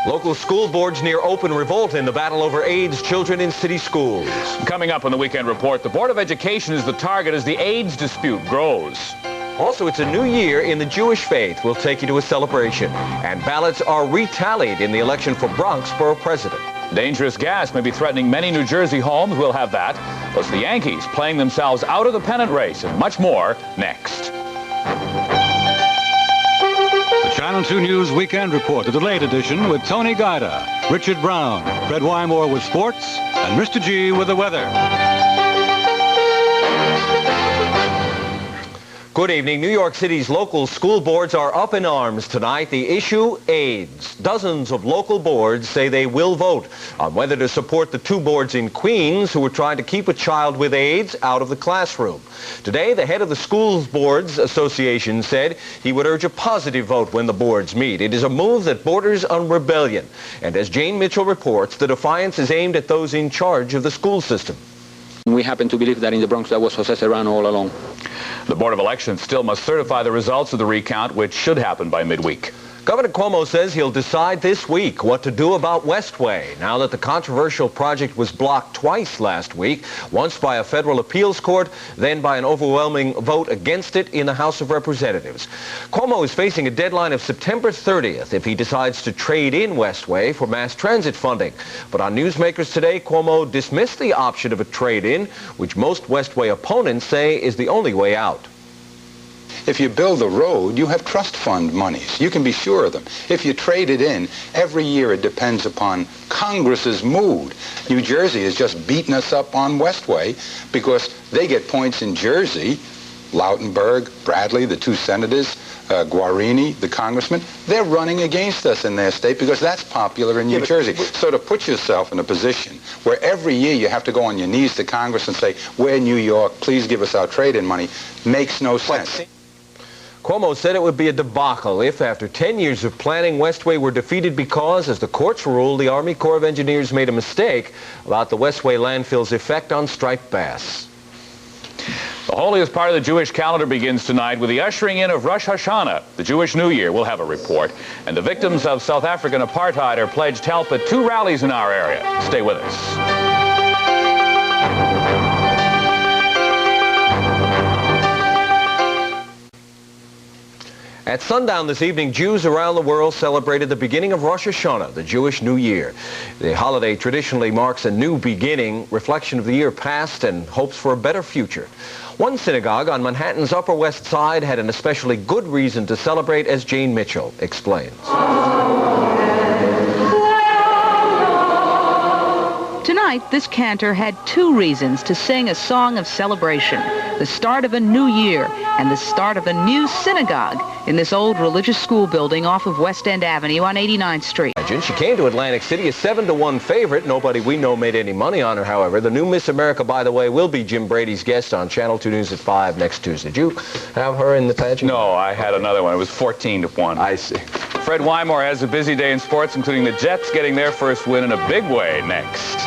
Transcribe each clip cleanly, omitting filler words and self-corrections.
Local school boards near open revolt in the battle over AIDS children in city schools. Coming up on the Weekend Report, the Board of Education is the target as the AIDS dispute grows. Also, it's a new year in the Jewish faith. We'll take you to a celebration. And ballots are retallied in the election for Bronx borough president. Dangerous gas may be threatening many New Jersey homes. We'll have that. Plus the Yankees playing themselves out of the pennant race and much more next. Channel 2 News Weekend Report, a delayed edition with Tony Guida, Richard Brown, Fred Wymore with sports, and Mr. G with the weather. Good evening. New York City's local school boards are up in arms tonight. The issue, AIDS. Dozens of local boards say they will vote on whether to support the two boards in Queens who are trying to keep a child with AIDS out of the classroom. Today, the head of the Schools Boards Association said he would urge a positive vote when the boards meet. It is a move that borders on rebellion. And as Jane Mitchell reports, the defiance is aimed at those in charge of the school system. We happen to believe that in the Bronx that was Jose Serrano all along. The Board of Elections still must certify the results of the recount, which should happen by midweek. Governor Cuomo says he'll decide this week what to do about Westway, now that the controversial project was blocked twice last week, once by a federal appeals court, then by an overwhelming vote against it in the House of Representatives. Cuomo is facing a deadline of September 30th if he decides to trade in Westway for mass transit funding. But on Newsmakers Today, Cuomo dismissed the option of a trade-in, which most Westway opponents say is the only way out. If you build a road, you have trust fund monies. You can be sure of them. If you trade it in, every year it depends upon Congress's mood. New Jersey has just beaten us up on Westway because they get points in Jersey. Lautenberg, Bradley, the two senators, Guarini, the congressman, they're running against us in their state because that's popular in New Jersey. So to put yourself in a position where every year you have to go on your knees to Congress and say, we're New York, please give us our trade-in money, makes no sense. Cuomo said it would be a debacle if, after 10 years of planning, Westway were defeated because, as the courts ruled, the Army Corps of Engineers made a mistake about the Westway landfill's effect on striped bass. The holiest part of the Jewish calendar begins tonight with the ushering in of Rosh Hashanah, the Jewish New Year. We'll have a report. And the victims of South African apartheid are pledged help at two rallies in our area. Stay with us. At sundown this evening, Jews around the world celebrated the beginning of Rosh Hashanah, the Jewish New Year. The holiday traditionally marks a new beginning, reflection of the year past and hopes for a better future. One synagogue on Manhattan's Upper West Side had an especially good reason to celebrate, as Jane Mitchell explains. Tonight, this cantor had two reasons to sing a song of celebration: the start of a new year and the start of a new synagogue in this old religious school building off of West End Avenue on 89th Street. She came to Atlantic City a 7-1 favorite. Nobody we know made any money on her, however. The new Miss America, by the way, will be Jim Brady's guest on Channel 2 News at 5 next Tuesday. Did you have her in the pageant? No, I had another one. It was 14-1. I see. Fred Wymore has a busy day in sports, including the Jets getting their first win in a big way next.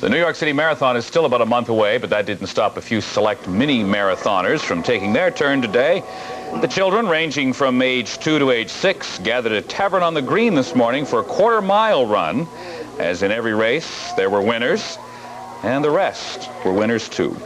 The New York City Marathon is still about a month away, but that didn't stop a few select mini-marathoners from taking their turn today. The children, ranging from age 2 to age 6, gathered at Tavern on the Green this morning for a quarter-mile run. As in every race, there were winners, and the rest were winners too.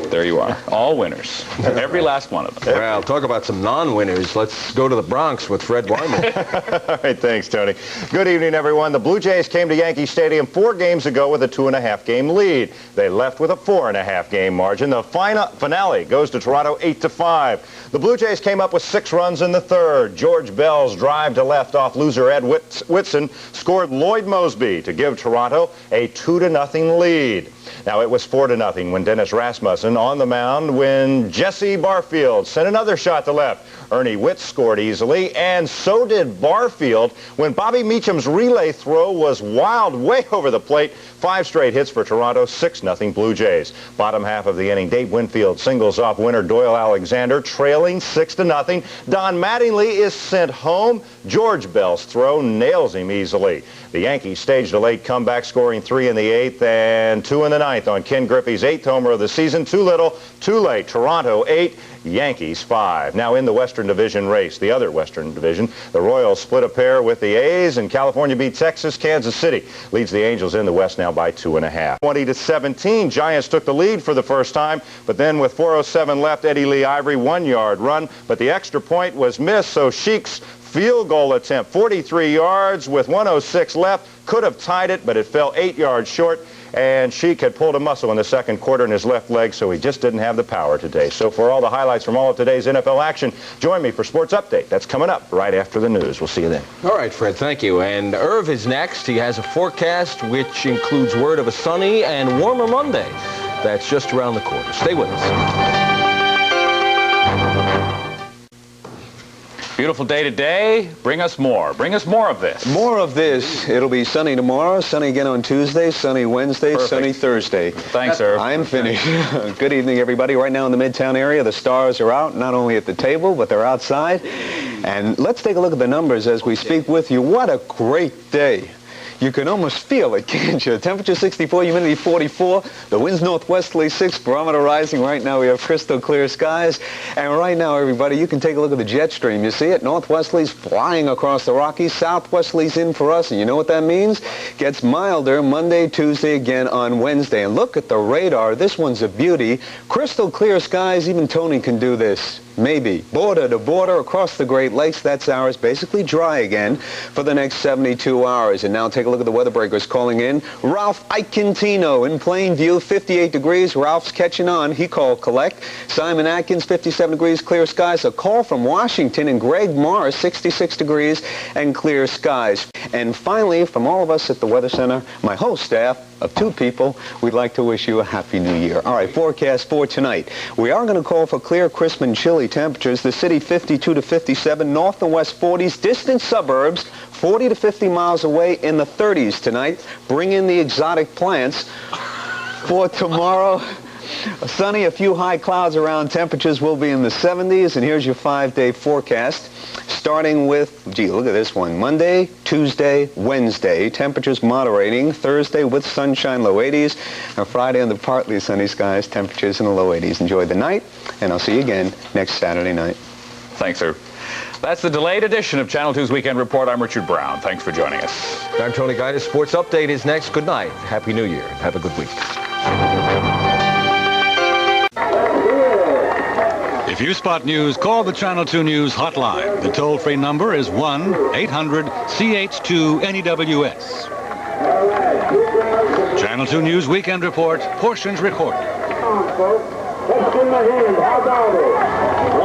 There you are, all winners, every last one of them. Well, talk about some non-winners. Let's go to the Bronx with Fred Wymore. All right, thanks, Tony. Good evening, everyone. The Blue Jays came to Yankee Stadium 4 games ago with a 2.5-game lead. They left with a 4.5-game margin. The finale goes to Toronto 8-5. The Blue Jays came up with 6 runs in the third. George Bell's drive to left off loser Ed Whitson scored Lloyd Mosby to give Toronto a 2-0 lead. Now, it was 4-0 when Dennis Rasmussen on the mound when Jesse Barfield sent another shot to left. Ernie Witt scored easily, and so did Barfield when Bobby Meacham's relay throw was wild way over the plate. 5 straight hits for Toronto, 6-0 Blue Jays. Bottom half of the inning, Dave Winfield singles off winner Doyle Alexander, trailing 6-0. Don Mattingly is sent home. George Bell's throw nails him easily. The Yankees staged a late comeback, scoring 3 in the 8th and 2 in the the ninth on Ken Griffey's 8th homer of the season. Too little, too late. Toronto 8, Yankees 5. Now in the Western Division race, the other Western Division, the Royals split a pair with the A's, and California beat Texas. Kansas City leads the Angels in the West now by 2.5. 20-17, Giants took the lead for the first time, but then with 4:07 left, Eddie Lee Ivory, 1-yard run, but the extra point was missed, so Sheik's field goal attempt, 43 yards with 1:06 left, could have tied it, but it fell 8 yards short. And Sheik had pulled a muscle in the second quarter in his left leg, so he just didn't have the power today. So for all the highlights from all of today's NFL action, join me for Sports Update. That's coming up right after the news. We'll see you then. All right, Fred, thank you. And Irv is next. He has a forecast which includes word of a sunny and warmer Monday. That's just around the corner. Stay with us. Beautiful day today. Bring us more. Bring us more of this. More of this. It'll be sunny tomorrow, sunny again on Tuesday, sunny Wednesday, Perfect. Sunny Thursday. Thanks, sir. I'm finished. Good evening, everybody. Right now in the Midtown area, the stars are out, not only at the table, but they're outside. And let's take a look at the numbers as we speak with you. What a great day. You can almost feel it, can't you? Temperature 64, humidity 44. The wind's northwesterly 6, barometer rising. Right now we have crystal clear skies. And right now, everybody, you can take a look at the jet stream. You see it? Northwesterly's flying across the Rockies. Southwesterly's in for us. And you know what that means? Gets milder Monday, Tuesday, again on Wednesday. And look at the radar. This one's a beauty. Crystal clear skies. Even Tony can do this. Maybe. Border to border across the Great Lakes. That's ours. Basically dry again for the next 72 hours. And now take a look at the weather breakers calling in. Ralph Aikentino in Plainview, 58 degrees. Ralph's catching on. He called collect. Simon Atkins, 57 degrees, clear skies. A call from Washington and Greg Morris, 66 degrees and clear skies. And finally, from all of us at the Weather Center, my whole staff of 2 people, we'd like to wish you a Happy New Year. All right, forecast for tonight. We are going to call for clear, crisp, and chilly temperatures. The city 52 to 57, north and west 40s, distant suburbs 40 to 50 miles away in the 30s tonight. Bring in the exotic plants. For tomorrow, sunny, a few high clouds around. Temperatures will be in the 70s. And here's your 5-day forecast. Starting with, gee, look at this one. Monday, Tuesday, Wednesday, temperatures moderating. Thursday with sunshine, low 80s. And Friday under partly sunny skies, temperatures in the low 80s. Enjoy the night, and I'll see you again next Saturday night. Thanks, sir. That's the delayed edition of Channel 2's Weekend Report. I'm Richard Brown. Thanks for joining us. I'm Tony Guida. Sports Update is next. Good night. Happy New Year. Have a good week. If you spot news, call the Channel 2 News hotline. The toll-free number is 1-800-CH2-NEWS. Channel 2 News Weekend Report, portions recorded. That's in the hand. How about it?